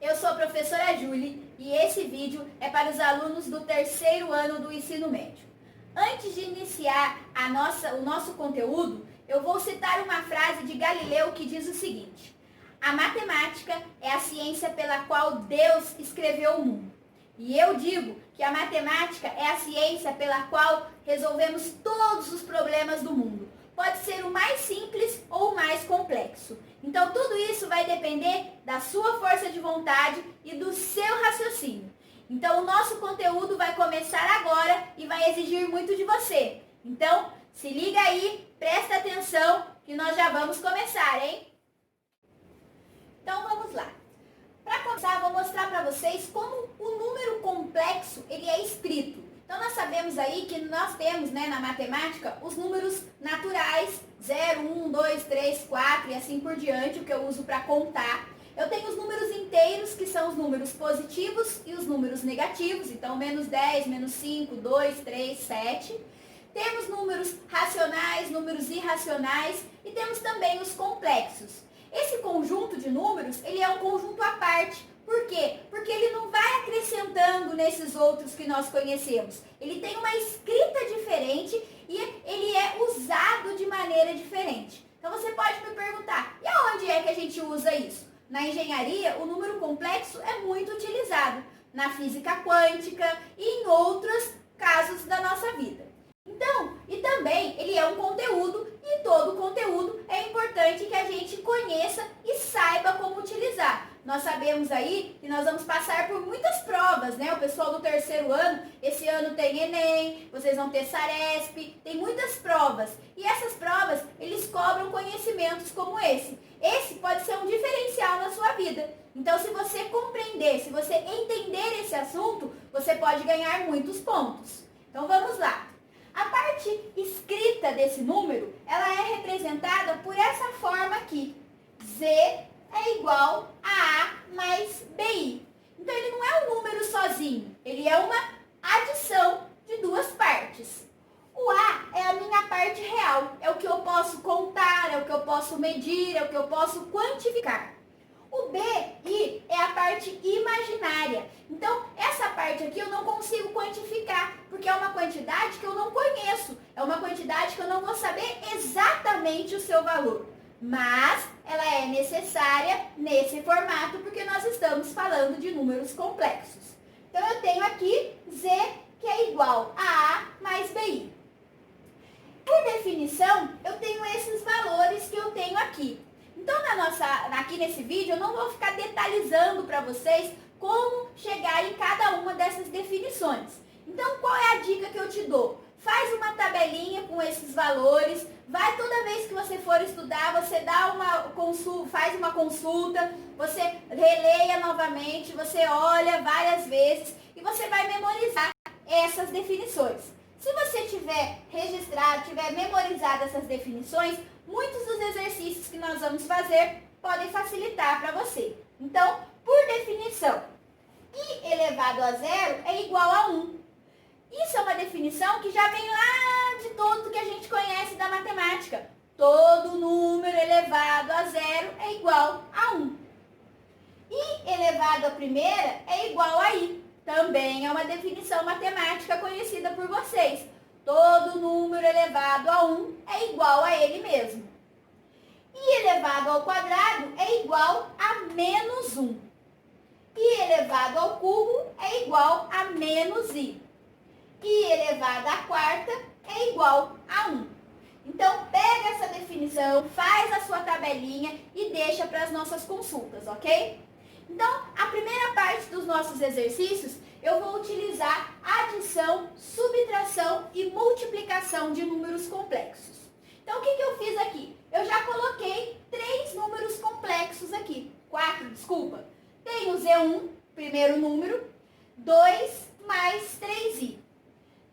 eu sou a professora Julie e esse vídeo é para os alunos do terceiro ano do ensino médio. Antes de iniciar o nosso conteúdo, eu vou citar uma frase de Galileu que diz o seguinte: a matemática é a ciência pela qual Deus escreveu o mundo. E eu digo que a matemática é a ciência pela qual resolvemos todos os problemas do mundo. Pode ser o mais simples ou o mais complexo. Então tudo isso vai depender da sua força de vontade e do seu raciocínio. Então o nosso conteúdo vai começar agora e vai exigir muito de você. Então se liga aí, presta atenção que nós já vamos começar, hein? Então vamos lá. Para começar, vou mostrar para vocês como o número complexo ele é escrito. Então nós sabemos aí que nós temos, na matemática, os números naturais, 0, 1, 2, 3, 4 e assim por diante, o que eu uso para contar. Eu tenho os números inteiros, que são os números positivos e os números negativos, então menos 10, menos 5, 2, 3, 7. Temos números racionais, números irracionais e temos também os complexos. Esse conjunto de números, ele é um conjunto à parte. Por quê? Porque ele não vai acrescentando nesses outros que nós conhecemos. Ele tem uma escrita diferente e ele é usado de maneira diferente. Então você pode me perguntar, e aonde é que a gente usa isso? Na engenharia, o número complexo é muito utilizado. Na física quântica e em outros casos da nossa vida. Então, e também ele é um conteúdo e todo conteúdo é importante que a gente conheça e saiba como utilizar. Nós sabemos aí que nós vamos passar por muitas provas, O pessoal do terceiro ano, esse ano tem Enem, vocês vão ter Saresp, tem muitas provas. E essas provas, eles cobram conhecimentos como esse. Esse pode ser um diferencial na sua vida. Então, se você compreender, se você entender esse assunto, você pode ganhar muitos pontos. Então, vamos lá. A parte escrita desse número, ela é representada por essa forma aqui. Z é igual a A mais BI. Então, ele não é um número sozinho, ele é uma adição de duas partes. O A é a minha parte real, é o que eu posso contar, é o que eu posso medir, é o que eu posso quantificar. O BI é a parte imaginária. Então, essa parte aqui eu não consigo quantificar, porque é uma quantidade que eu não conheço. É uma quantidade que eu não vou saber exatamente o seu valor. Mas ela é necessária nesse formato, porque nós estamos falando de números complexos. Então, eu tenho aqui Z, que é igual a A mais BI. Por definição, eu tenho esses valores que eu tenho aqui. Então, aqui nesse vídeo, eu não vou ficar detalhando para vocês como chegar em cada uma dessas definições. Então, qual é a dica que eu te dou? Faz uma tabelinha com esses valores, vai toda vez que você for estudar, você faz uma consulta, você releia novamente, você olha várias vezes e você vai memorizar essas definições. Se você tiver registrado, tiver memorizado essas definições, muitos dos exercícios que nós vamos fazer podem facilitar para você. Então, por definição, I elevado a zero é igual a 1. Isso é uma definição que já vem lá de tudo que a gente conhece da matemática. Todo número elevado a zero é igual a 1. I elevado à primeira é igual a I. Também é uma definição matemática conhecida por vocês. Todo número elevado a 1 é igual a ele mesmo. I elevado ao quadrado é igual a menos 1. I elevado ao cubo é igual a menos I. I elevado à quarta é igual a 1. Então, pega essa definição, faz a sua tabelinha e deixa para as nossas consultas, ok? Então, a primeira parte dos nossos exercícios, eu vou utilizar adição, subtração e multiplicação de números complexos. Então, o que eu fiz aqui? Eu já coloquei 3 números complexos aqui. 4, desculpa. Tem o Z1, primeiro número, 2 mais 3i.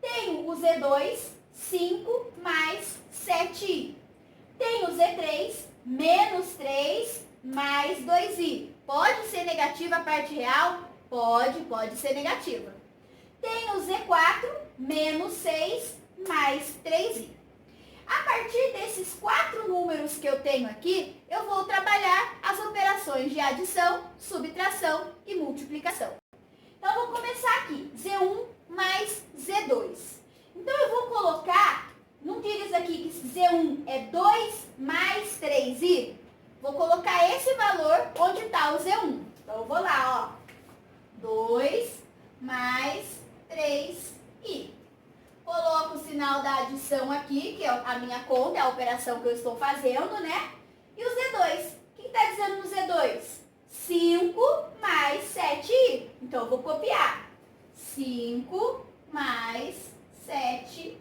Tenho o Z2, 5 mais 7i. Tenho o Z3, menos 3 mais 2i. Pode ser negativa a parte real? Pode ser negativa. Tenho o Z4, menos 6 mais 3i. A partir desses 4 números que eu tenho aqui, eu vou trabalhar as operações de adição, subtração e multiplicação. Então, eu vou começar aqui, Z1 mais Z2. Então, eu vou colocar, não diz aqui que Z1 é 2 mais 3i, vou colocar esse valor onde está o Z1. Então, eu vou lá, ó, 2 mais 3i. Coloco o sinal da adição aqui, que é a minha conta, é a operação que eu estou fazendo, né? E o Z2. O que está dizendo no Z2? 5 mais 7i. Então, eu vou copiar. 5 mais 7i.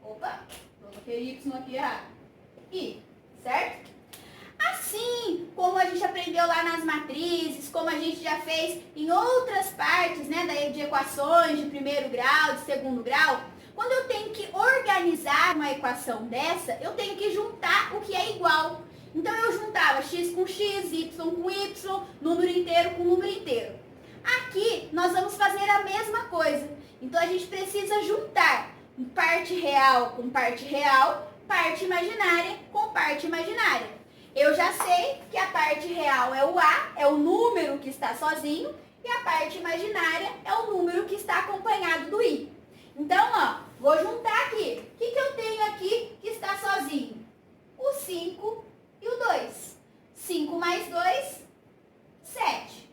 Opa, coloquei Y aqui errado. I, certo? Assim como a gente aprendeu lá nas matrizes, como a gente já fez em outras partes, né, de equações de primeiro grau, de segundo grau, quando eu tenho que organizar uma equação dessa, eu tenho que juntar o que é igual. Então, eu juntava x com x, y com y, número inteiro com número inteiro. Aqui, nós vamos fazer a mesma coisa. Então, a gente precisa juntar parte real com parte real, parte imaginária com parte imaginária. Eu já sei que a parte real é o A, é o número que está sozinho, e a parte imaginária é o número que está acompanhado do I. Então, ó, vou juntar aqui. O que eu tenho aqui que está sozinho? O 5 e o 2. 5 mais 2, 7.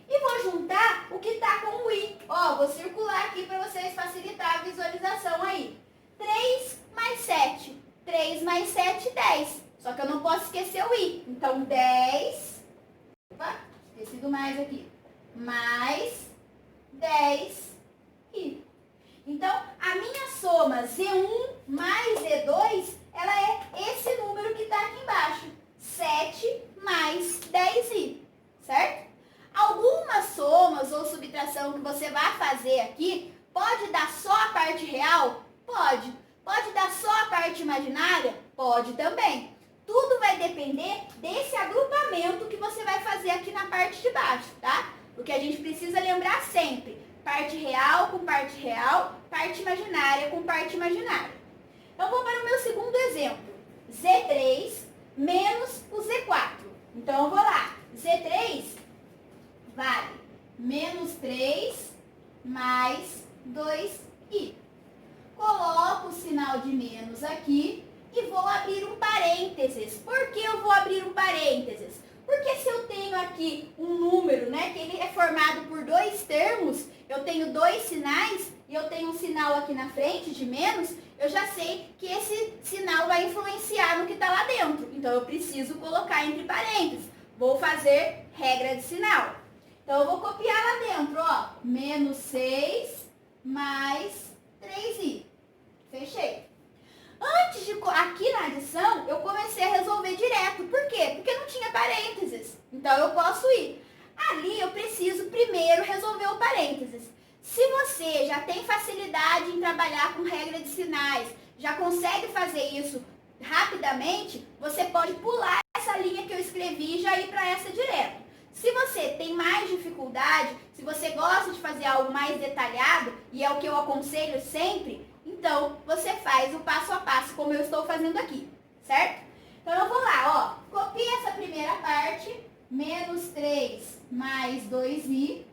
E vou juntar o que está com o I. Ó, vou circular aqui para vocês facilitar a visualização aí. 3 mais 7. 3 mais 7, 10. Só que eu não posso esquecer o I. Então, 10, opa, esqueci do mais aqui, mais 10i. Então, a minha soma Z1 mais Z2, ela é esse número que está aqui embaixo. 7 mais 10i, certo? Algumas somas ou subtração que você vai fazer aqui, pode dar só a parte real? Pode. Pode dar só a parte imaginária? Pode também. Tudo vai depender desse agrupamento que você vai fazer aqui na parte de baixo, tá? Porque a gente precisa lembrar sempre, parte real com parte real, parte imaginária com parte imaginária. Então, vou para o meu segundo exemplo. Z3 menos o Z4. Então, eu vou lá. Z3 vale menos 3 mais 2i. Coloco o sinal de menos aqui e vou abrir um parênteses. Por que eu vou abrir um parênteses? Porque se eu tenho aqui um número, né, que ele é formado por 2 termos, eu tenho 2 sinais e eu tenho um sinal aqui na frente de menos, eu já sei que esse sinal vai influenciar no que está lá dentro. Então, eu preciso colocar entre parênteses. Vou fazer regra de sinal. Então, eu vou copiar lá dentro, ó, menos 6 mais 3i. Fechei. Antes de, aqui na adição, eu comecei a resolver direto. Por quê? Porque não tinha parênteses. Então, eu posso ir. Ali, eu preciso primeiro resolver o parênteses. Se você já tem facilidade em trabalhar com regra de sinais, já consegue fazer isso rapidamente, você pode pular essa linha que eu escrevi e já ir para essa direto. Se você tem mais dificuldade, se você gosta de fazer algo mais detalhado, e é o que eu aconselho sempre, então você faz o passo a passo como eu estou fazendo aqui, certo? Então eu vou lá, ó, copio essa primeira parte, menos 3 mais 2i,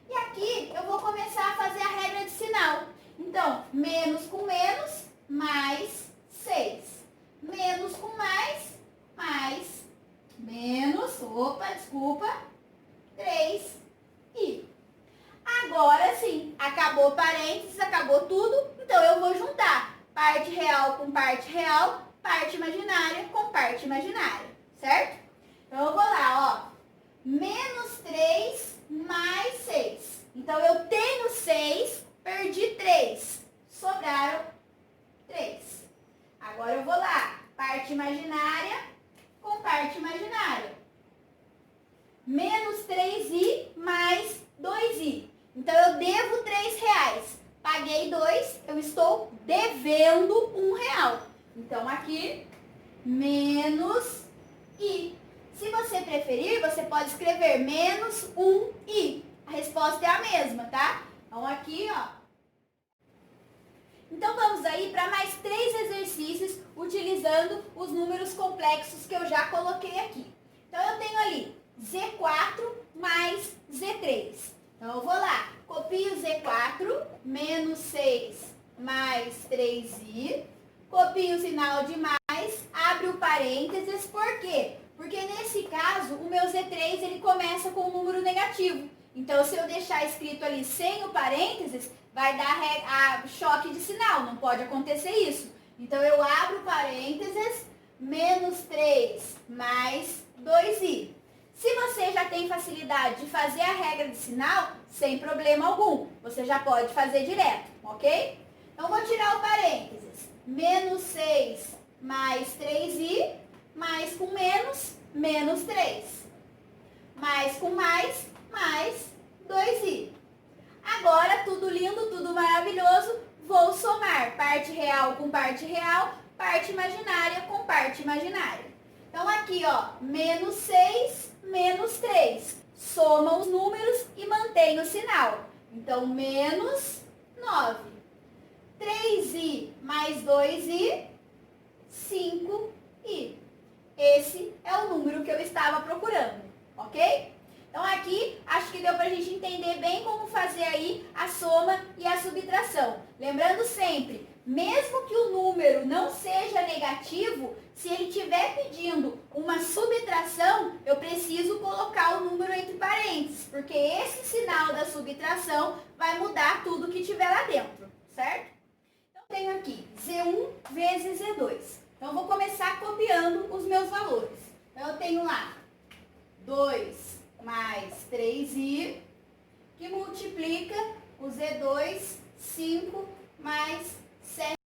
e aqui eu vou começar a fazer a regra de sinal. Então, menos com menos, mais 6. Menos com mais, menos, opa, desculpa, 3i. Agora sim, acabou parênteses, acabou tudo, então eu vou juntar parte real com parte real, parte imaginária com parte imaginária, certo? Então eu vou lá, ó, menos 3 mais 6. Então eu tenho 6, perdi 3, sobraram 3. Agora eu vou lá, parte imaginária com parte imaginária. Menos 3i mais 2i. Então, eu devo R$3. Paguei 2, eu estou devendo R$1. Então, aqui, menos i. Se você preferir, você pode escrever menos 1i. A resposta é a mesma, tá? Então, aqui, ó. Então vamos aí para mais 3 exercícios utilizando os números complexos que eu já coloquei aqui. Então eu tenho ali Z4 mais Z3. Então eu vou lá, copio Z4, menos 6 mais 3i, copio o sinal de mais, abre o parênteses, por quê? Porque nesse caso o meu Z3 ele começa com um número negativo. Então se eu deixar escrito ali sem o parênteses, vai dar choque de sinal, não pode acontecer isso. Então eu abro parênteses, menos 3 mais 2i. Se você já tem facilidade de fazer a regra de sinal, sem problema algum, você já pode fazer direto, ok? Então vou tirar o parênteses, menos 6 mais 3i, mais com menos, menos 3. Mais com mais 2i. Agora, tudo lindo, tudo maravilhoso, vou somar parte real com parte real, parte imaginária com parte imaginária. Então, aqui, ó, menos 6, menos 3. Soma os números e mantém o sinal. Então, menos 9. 3i mais 2i, 5i. Esse é o número que eu estava procurando, ok? Então aqui, acho que deu pra gente entender bem como fazer aí a soma e a subtração. Lembrando sempre, mesmo que o número não seja negativo, se ele estiver pedindo uma subtração, eu preciso colocar o número entre parênteses, porque esse sinal da subtração vai mudar tudo que tiver lá dentro, certo? Então tenho aqui Z1 vezes Z2. Então eu vou começar copiando os meus valores. Então eu tenho lá 2 mais 3i, que multiplica o Z2, 5 mais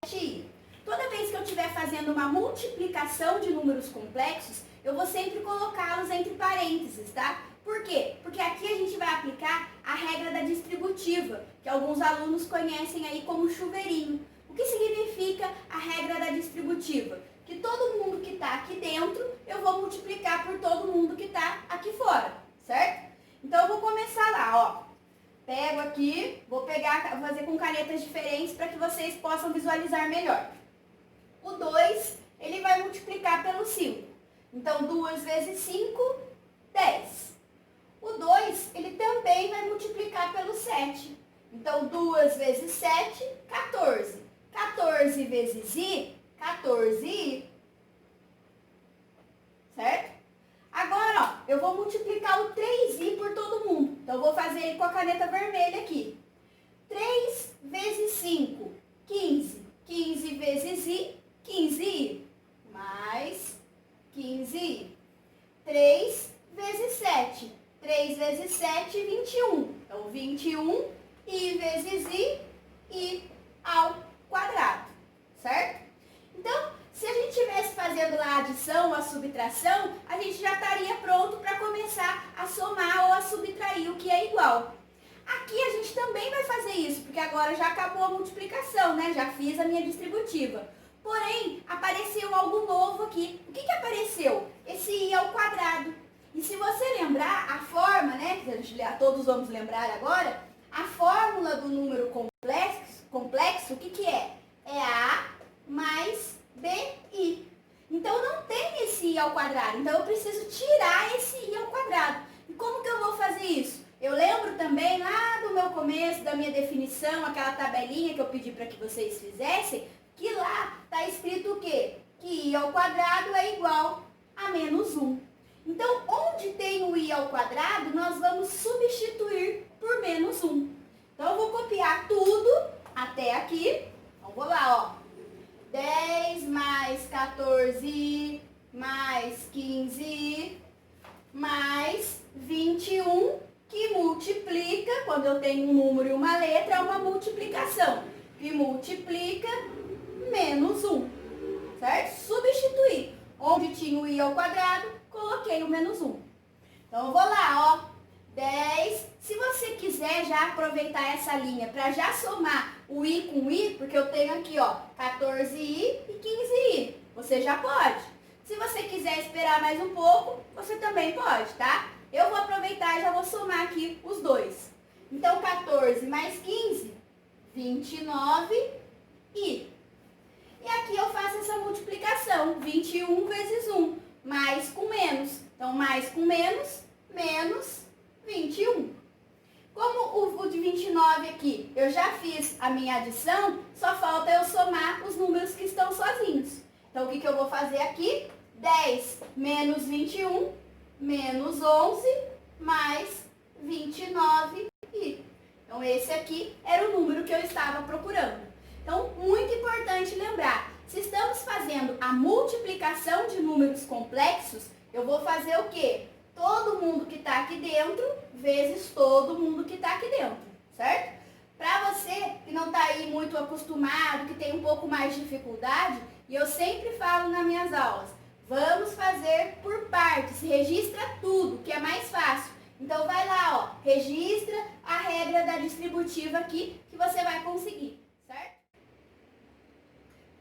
7i. Toda vez que eu estiver fazendo uma multiplicação de números complexos, eu vou sempre colocá-los entre parênteses, tá? Por quê? Porque aqui a gente vai aplicar a regra da distributiva, que alguns alunos conhecem aí como chuveirinho. O que significa a regra da distributiva? Que todo mundo que está aqui dentro, eu vou multiplicar por todo mundo que está aqui fora. Certo? Então eu vou começar lá, ó. Pego aqui, vou fazer com canetas diferentes para que vocês possam visualizar melhor. O 2, ele vai multiplicar pelo 5. Então 2 vezes 5, 10. O 2, ele também vai multiplicar pelo 7. Então 2 vezes 7, 14. 14 vezes i, 14i. Certo? Agora, ó, eu vou multiplicar o 3i por todo mundo. Então, eu vou fazer ele com a caneta vermelha aqui. 3 vezes 5, 15. 15 vezes i, 15i. Mais 15i. 3 vezes 7. 3 vezes 7, 21. Então, 21 i vezes i ao quadrado. Certo? Então, se a gente estivesse fazendo lá a adição, a subtração, a gente já estaria pronto para começar a somar ou a subtrair o que é igual. Aqui a gente também vai fazer isso, porque agora já acabou a multiplicação, né? Já fiz a minha distributiva. Porém, apareceu algo novo aqui. O que apareceu? Esse i ao quadrado. E se você lembrar, a forma, né? Que todos vamos lembrar agora, a fórmula do número complexo, o que é? É a mais bi. Então não tem esse i ao quadrado, então eu preciso tirar esse i ao quadrado. E como que eu vou fazer isso? Eu lembro também lá do meu começo, da minha definição, aquela tabelinha que eu pedi para que vocês fizessem, que lá está escrito o quê? Que i ao quadrado é igual a menos 1. Então, onde tem o i ao quadrado, nós vamos substituir por menos 1. Então, eu vou copiar tudo até aqui. Então, vou lá, ó. 10 mais 14i mais 15i mais 21, que multiplica, quando eu tenho um número e uma letra, é uma multiplicação, que multiplica menos 1, certo? Substituir. Onde tinha o i ao quadrado, coloquei o menos 1. Então, eu vou lá, ó. 10. Se você quiser já aproveitar essa linha para já somar o i com i, porque eu tenho aqui, ó, 14i e 15i. Você já pode. Se você quiser esperar mais um pouco, você também pode, tá? Eu vou aproveitar e já vou somar aqui os dois. Então, 14 mais 15, 29 i. E aqui eu faço essa multiplicação, 21 vezes 1, mais com menos. Então, mais com menos, menos 21. Como o de 29 aqui, eu já fiz a minha adição, só falta eu somar os números que estão sozinhos. Então, o que eu vou fazer aqui? 10 menos 21, menos 11, mais 29i. Então, esse aqui era o número que eu estava procurando. Então, muito importante lembrar, se estamos fazendo a multiplicação de números complexos, eu vou fazer o quê? Todo mundo que está aqui dentro, vezes todo mundo que está aqui dentro, certo? Para você que não está aí muito acostumado, que tem um pouco mais de dificuldade, e eu sempre falo nas minhas aulas, vamos fazer por partes, registra tudo, que é mais fácil. Então vai lá, ó, registra a regra da distributiva aqui, que você vai conseguir, certo?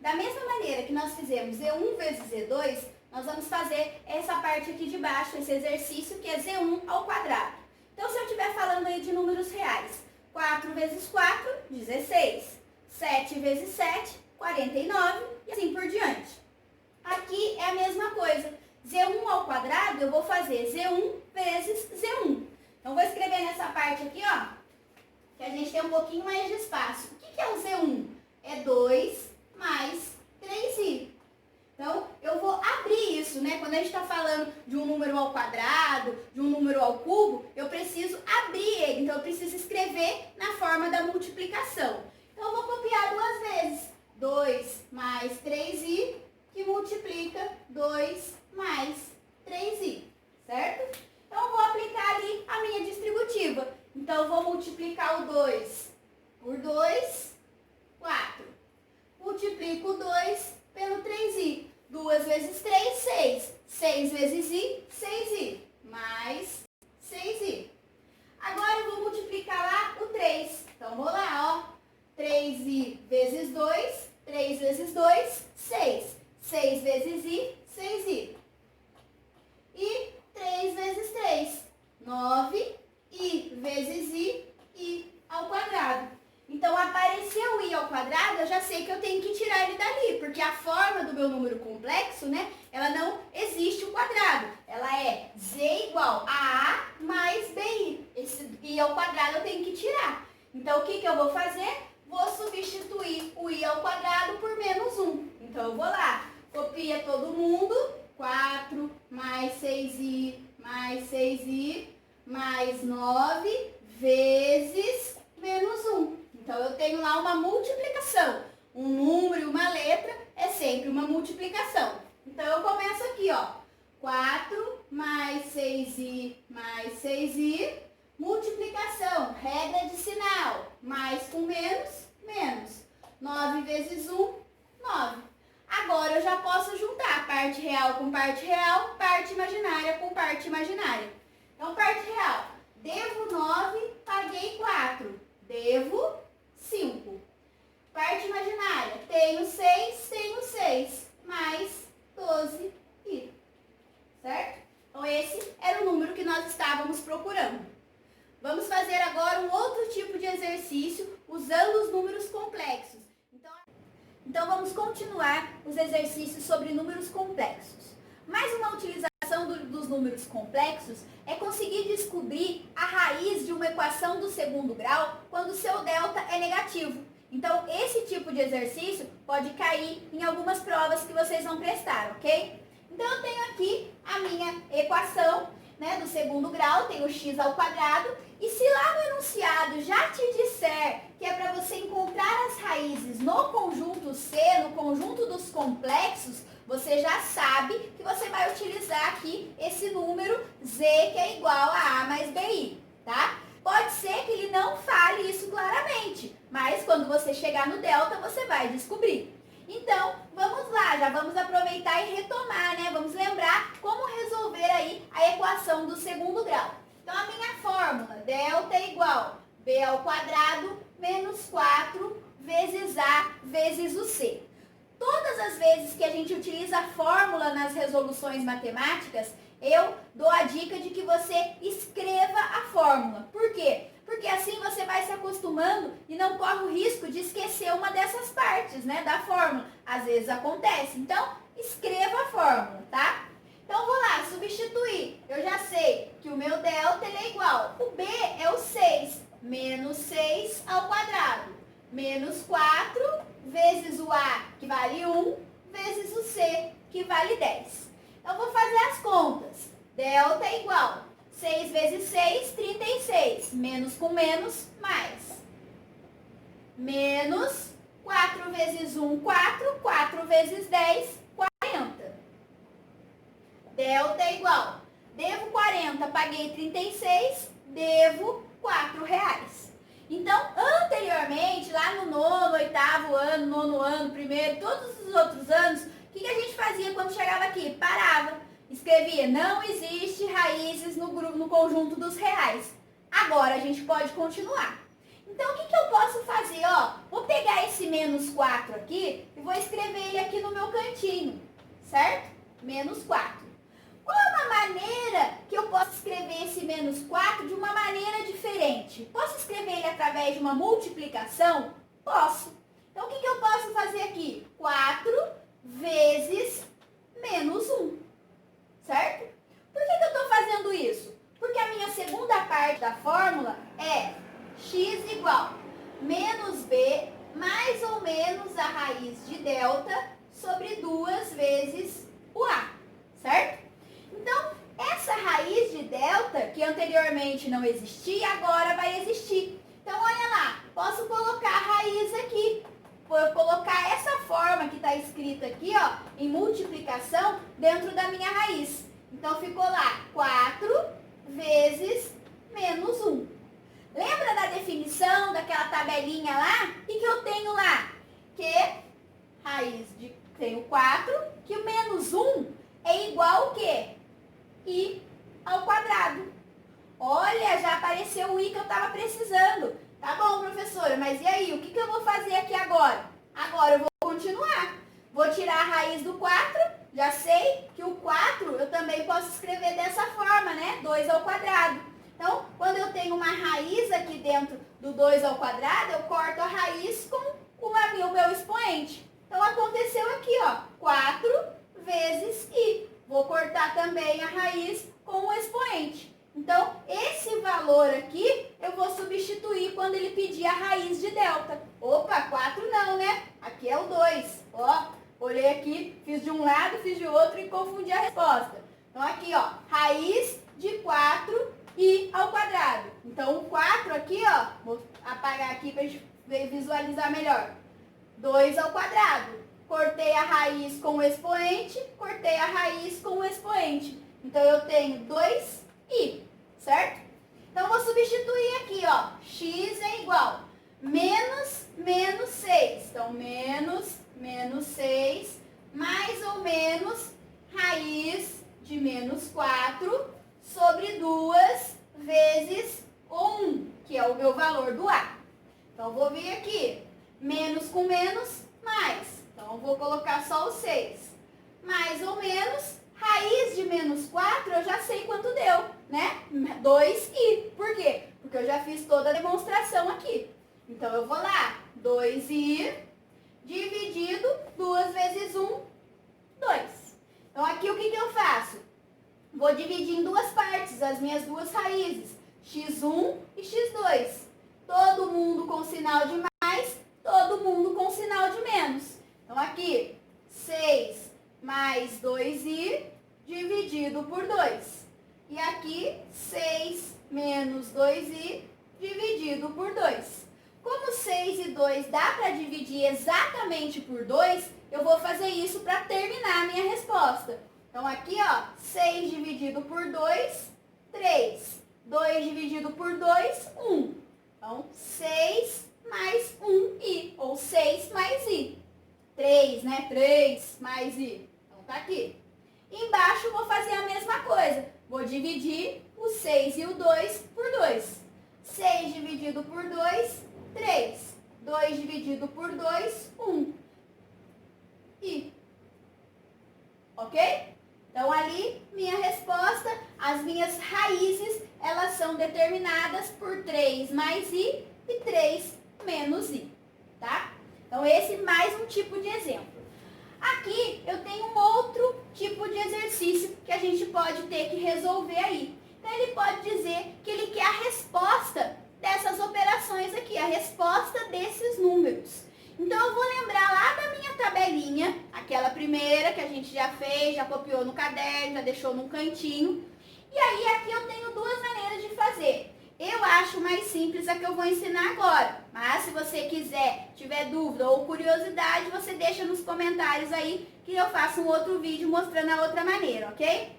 Da mesma maneira que nós fizemos Z1 vezes Z2, nós vamos fazer essa parte aqui de baixo, esse exercício, que é Z1 ao quadrado. Então, se eu estiver falando aí de números reais, 4 vezes 4, 16. 7 vezes 7, 49, e assim por diante. Aqui é a mesma coisa. Z1 ao quadrado, eu vou fazer Z1 vezes Z1. Então, vou escrever nessa parte aqui, ó, que a gente tem um pouquinho mais de espaço. O que é o Z1? É 2 mais 3i. Então, eu vou abrir isso, né? Quando a gente está falando de um número ao quadrado, de um número ao cubo, eu preciso abrir ele. Então, eu preciso escrever na forma da multiplicação. Então, eu vou copiar duas vezes. 2 mais 3i, que multiplica 2 mais 3i, certo? Então, eu vou aplicar ali a minha distributiva. Então, eu vou multiplicar o 2 por 2, 4. Multiplico o 2 pelo 3i. 2 vezes 3, 6. 6 vezes i, 6i. Mais 6i. Agora eu vou multiplicar lá o 3. Então, vou lá, ó. 3i vezes 2. 3 vezes 2, 6. 6 vezes i, 6i. E 3 vezes 3, 9. I vezes i ao quadrado. Então, apareceu o i ao quadrado, eu já sei que eu tenho que tirar ele dali, porque a forma do meu número complexo, né, ela não existe o quadrado. Ela é z igual a a mais bi. Esse i ao quadrado eu tenho que tirar. Então, o que eu vou fazer? Vou substituir o i ao quadrado por menos 1. Então, eu vou lá, copia todo mundo, 4 mais 6i mais 6i mais 9 vezes menos 1. Então, eu tenho lá uma multiplicação. Um número e uma letra é sempre uma multiplicação. Então, eu começo aqui, ó. 4 mais 6i mais 6i. Multiplicação, regra de sinal. Mais com menos, menos. 9 vezes 1, 9. Agora, eu já posso juntar parte real com parte real, parte imaginária com parte imaginária. Então, parte real. Devo 9, paguei 4. Devo 5. Parte imaginária. Tenho 6, mais 12i. Certo? Então, esse era o número que nós estávamos procurando. Vamos fazer agora um outro tipo de exercício usando os números complexos. Então vamos continuar os exercícios sobre números complexos. Mais uma utilização dos números complexos é conseguir descobrir a raiz de uma equação do segundo grau quando o seu delta é negativo. Então, esse tipo de exercício pode cair em algumas provas que vocês vão prestar, ok? Então, eu tenho aqui a minha equação, né, do segundo grau, tenho x ao quadrado, e se lá no enunciado já te disser que é para você encontrar as raízes no conjunto C, no conjunto dos complexos, você já sabe que você vai utilizar aqui esse número z, que é igual a a mais bi, tá? Pode ser que ele não fale isso claramente, mas quando você chegar no delta, você vai descobrir. Então, vamos lá, já vamos aproveitar e retomar, né? Vamos lembrar como resolver aí a equação do segundo grau. Então, a minha fórmula, delta é igual b ao quadrado menos 4 vezes a vezes o c. Todas as vezes que a gente utiliza a fórmula nas resoluções matemáticas, eu dou a dica de que você escreva a fórmula. Por quê? porque assim você vai se acostumando e não corre o risco de esquecer uma dessas partes, né, da fórmula. Às vezes acontece. Então, escreva a fórmula, tá? Então, vou lá, substituir. Eu já sei que o meu delta ele é igual. O B é o 6, menos 6 ao quadrado. Menos 4 vezes o A, que vale 1, vezes o C, que vale 10. Então, vou fazer as contas. Delta é igual 6 vezes 6, 36. Menos com menos, mais. Menos 4 vezes 1, 4. 4 vezes 10, 40. Delta é igual. Devo 40, paguei 36, devo R$4. Então, anteriormente, lá no nono, oitavo ano, nono ano, primeiro, todos os outros anos, o que a gente fazia quando chegava aqui? Parava, escrevia, não existe raízes no conjunto dos reais. Agora a gente pode continuar. Então, o que eu posso fazer? Ó, vou pegar esse menos 4 aqui e vou escrever ele aqui no meu cantinho, certo? Menos 4. Qual é uma maneira que eu posso escrever esse menos 4 de uma maneira diferente? Posso escrever ele através de uma multiplicação? Posso. Então, o que eu posso fazer aqui? 4 vezes menos 1, certo? Por que eu estou fazendo isso? Porque a minha segunda parte da fórmula é x igual menos b mais ou menos a raiz de delta sobre 2 vezes o a, certo? Então, essa raiz de delta, que anteriormente não existia, agora vai existir. Então, olha lá, posso colocar a raiz aqui. Vou colocar essa forma que está escrita aqui, ó, em multiplicação, dentro da minha raiz. Então, ficou lá 4 vezes menos 1. Lembra da definição, daquela tabelinha lá? O que eu tenho lá? Que raiz de... Tenho 4, que o menos 1 é igual ao quê? I ao quadrado. Olha, já apareceu o I que eu estava precisando. Tá bom, professora, mas e aí? O que eu vou fazer aqui agora? Agora eu vou continuar. Vou tirar a raiz do 4. Já sei que o 4 eu também posso escrever dessa forma, né? 2 ao quadrado. Então, quando eu tenho uma raiz aqui dentro do 2 ao quadrado, eu corto a raiz com o meu expoente. Então, aconteceu aqui, ó. 4 vezes I. Vou cortar também a raiz com o expoente. Então, esse valor aqui, eu vou substituir quando ele pedir a raiz de delta. Opa, 4 não, né? Aqui é o 2. Ó, olhei aqui, fiz de um lado, fiz de outro e confundi a resposta. Então, aqui, ó, raiz de 4i ao quadrado. Então, o 4 aqui, ó, vou apagar aqui para a gente visualizar melhor. 2 ao quadrado. Cortei a raiz com o expoente, cortei a raiz com o expoente. Então, eu tenho 2i, certo? Então, vou substituir aqui, ó. X é igual menos 6. Então, menos 6, mais ou menos raiz de menos 4 sobre 2 vezes o 1, que é o meu valor do A. Então, vou vir aqui, menos com menos, mais. Então, vou colocar só o 6. Mais ou menos, raiz de menos 4, eu já sei quanto deu, né? 2i. Por quê? Porque eu já fiz toda a demonstração aqui. Então, eu vou lá, 2i dividido 2 vezes 1, 2. Então, aqui o que eu faço? Vou dividir em duas partes as minhas duas raízes, x1 e x2. Todo mundo com sinal de mais, todo mundo com sinal de menos. Então, aqui, 6 mais 2i dividido por 2. E aqui, 6 menos 2i dividido por 2. Como 6 e 2 dá para dividir exatamente por 2, eu vou fazer isso para terminar a minha resposta. Então, aqui, ó, 6 dividido por 2, 3. 2 dividido por 2, 1. Então, 6 mais 1i, ou 6 mais i. 3, né? 3 mais i. Então, tá aqui. Embaixo, vou fazer a mesma coisa. Vou dividir o 6 e o 2 por 2. 6 dividido por 2, 3. 2 dividido por 2, 1. I. Ok? Então, ali, minha resposta, as minhas raízes, elas são determinadas por 3 mais i e 3 menos i, tá? Então, esse mais um tipo de exemplo. Aqui eu tenho um outro tipo de exercício que a gente pode ter que resolver aí. Então, ele pode dizer que ele quer a resposta dessas operações aqui, a resposta desses números. Então, eu vou lembrar lá da minha tabelinha, aquela primeira que a gente já fez, já copiou no caderno, já deixou num cantinho. E aí, aqui eu tenho duas maneiras de fazer. Eu acho mais simples a que eu vou ensinar agora, mas se você quiser, tiver dúvida ou curiosidade, você deixa nos comentários aí que eu faço um outro vídeo mostrando a outra maneira, ok?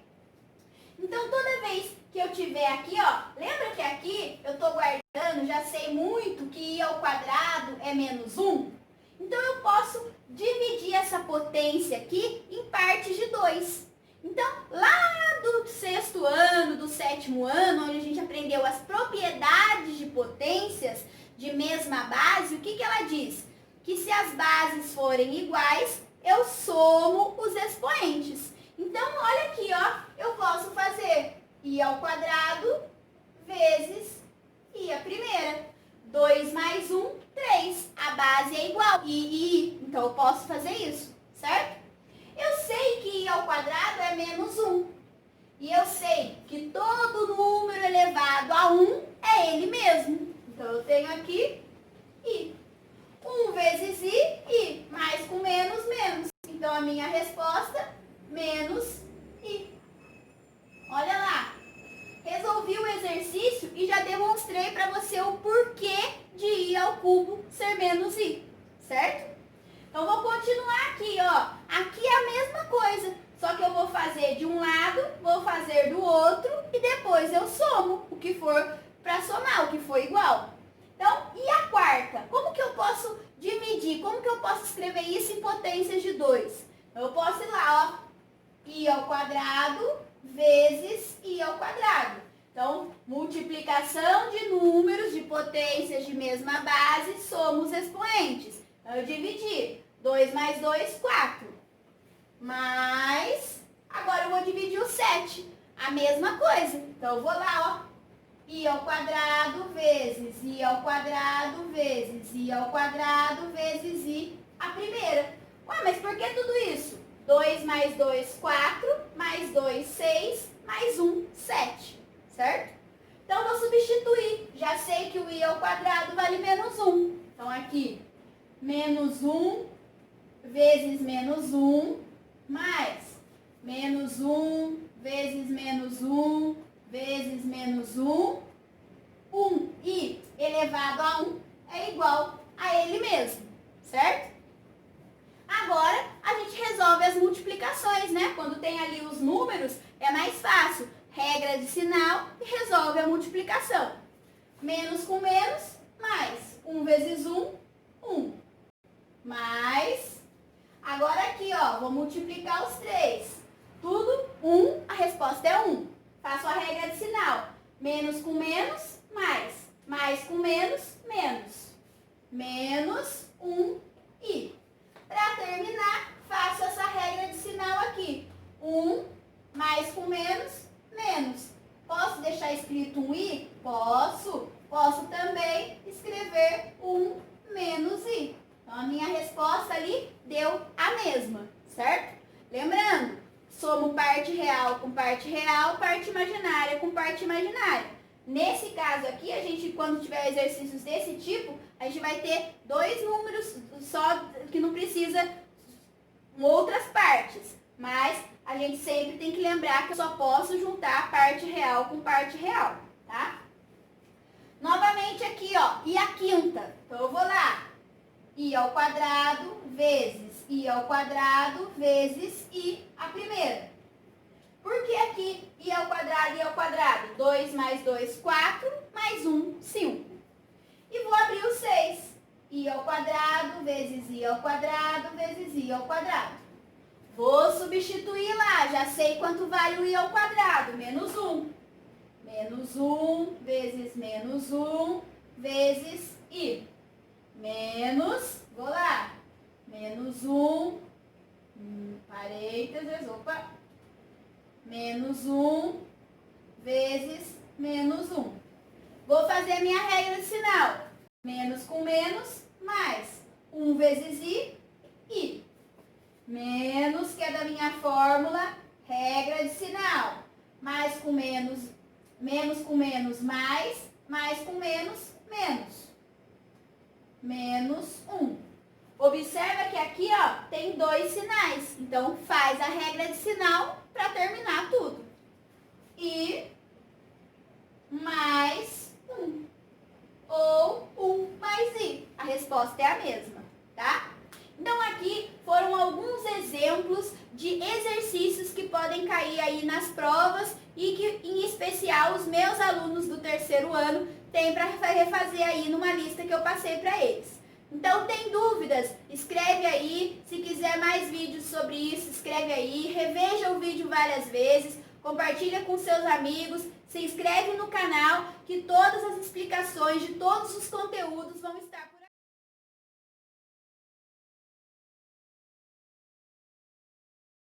Então, toda vez que eu tiver aqui, ó, lembra que aqui eu tô guardando, já sei muito que i ao quadrado é menos 1? Então, eu posso dividir essa potência aqui em partes de 2. Então, lá do 6º ano, do 7º ano, onde a gente aprendeu as propriedades de potências de mesma base, o que ela diz? Que se as bases forem iguais, eu somo os expoentes. Então, olha aqui, ó, eu posso fazer i ao quadrado vezes i à primeira. 2 mais 1, 3. A base é igual. I. Então, eu posso fazer isso, certo? Eu sei que i ao quadrado é menos 1. E eu sei que todo número elevado a 1 é ele mesmo. Então, eu tenho aqui i. 1 vezes i. Mais com menos, menos. Então, a minha resposta, menos i. Olha lá. Resolvi o exercício e já demonstrei para você o porquê de i ao cubo ser menos i. Certo? Então, vou continuar aqui, ó. Aqui é a mesma coisa, só que eu vou fazer de um lado, vou fazer do outro e depois eu somo o que for para somar, o que for igual. Então, e a quarta? Como que eu posso dividir? Como que eu posso escrever isso em potências de 2? Eu posso ir lá, ó. I ao quadrado vezes i ao quadrado. Então, multiplicação de números de potências de mesma base, somos expoentes. Então, eu dividi. 2 mais 2, 4. Mais, agora eu vou dividir o 7. A mesma coisa. Então, eu vou lá, ó. I ao quadrado vezes i ao quadrado vezes i ao quadrado vezes i à primeira. Ué, mas por que tudo isso? 2 mais 2, 4. Mais 2, 6. Mais 1, 7. Certo? Então, eu vou substituir. Já sei que o i ao quadrado vale menos 1. Então, aqui, menos 1 vezes menos 1, mais menos 1 vezes menos 1 vezes menos 1, 1i elevado a 1 é igual a ele mesmo, certo? Agora, a gente resolve as multiplicações, né? Quando tem ali os números, é mais fácil. Regra de sinal e resolve a multiplicação. Menos com menos, mais 1 vezes 1, 1. Mais... Agora aqui, ó, vou multiplicar os 3. Tudo 1, a resposta é 1. Faço a regra de sinal. Menos com menos, mais. Mais com menos, menos. Menos 1i. Para terminar, faço essa regra de sinal aqui. 1 mais com menos, menos. Posso deixar escrito 1i? Posso. Posso também escrever 1 menos i. Então, a minha resposta ali deu a mesma, certo? Lembrando, somo parte real com parte real, parte imaginária com parte imaginária. Nesse caso aqui, a gente, quando tiver exercícios desse tipo, a gente vai ter dois números só que não precisa outras partes. Mas a gente sempre tem que lembrar que eu só posso juntar parte real com parte real, tá? Novamente aqui, ó, e a quinta? Então, eu vou lá. I ao quadrado vezes i ao quadrado vezes i à primeira. Por que aqui i ao quadrado e ao quadrado? 2 mais 2, 4, mais 1, 5. E vou abrir o 6. I ao quadrado vezes i ao quadrado vezes i ao quadrado. Vou substituir lá, já sei quanto vale o i ao quadrado, menos 1. Menos 1 vezes menos 1 vezes i. Menos, vou lá, menos 1, parênteses, opa, menos 1 vezes menos 1. Vou fazer a minha regra de sinal. Menos com menos, mais 1 vezes i. Menos, que é da minha fórmula, regra de sinal. Mais com menos com menos, mais com menos, menos 1. Observa que aqui, ó, tem 2 sinais. Então, faz a regra de sinal para terminar tudo. I mais 1. Ou 1 mais i. A resposta é a mesma, tá? Então, aqui foram alguns exemplos de exercícios que podem cair aí nas provas e que, em especial, os meus alunos do terceiro ano têm para refazer aí numa lista que eu passei para eles. Então, tem dúvidas? Escreve aí. Se quiser mais vídeos sobre isso, escreve aí. Reveja o vídeo várias vezes. Compartilha com seus amigos. Se inscreve no canal que todas as explicações de todos os conteúdos vão estar